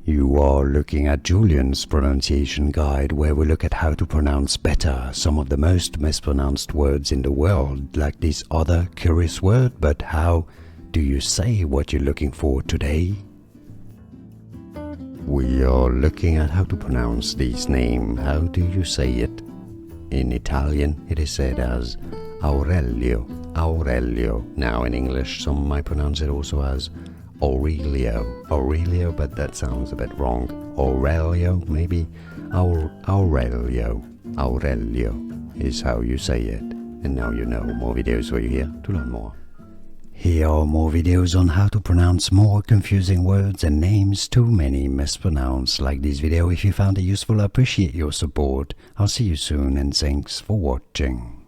You are looking at Julian's pronunciation guide, where we look at how to pronounce better some of the most mispronounced words in the world, like this other curious word. But how do you say what you're looking for today? We are looking at how to pronounce this name. How do you say it? In Italian, it is said as Aurelio, Aurelio. Now in English, some might pronounce it also as Aurelio, Aurelio, but that sounds a bit wrong. Aurelio, maybe. Aurelio, Aurelio is how you say it. And now you know. More videos for you here to learn more. Here are more videos on how to pronounce more confusing words and names too many mispronounced. Like this video if you found it useful. I appreciate your support. I'll see you soon and thanks for watching.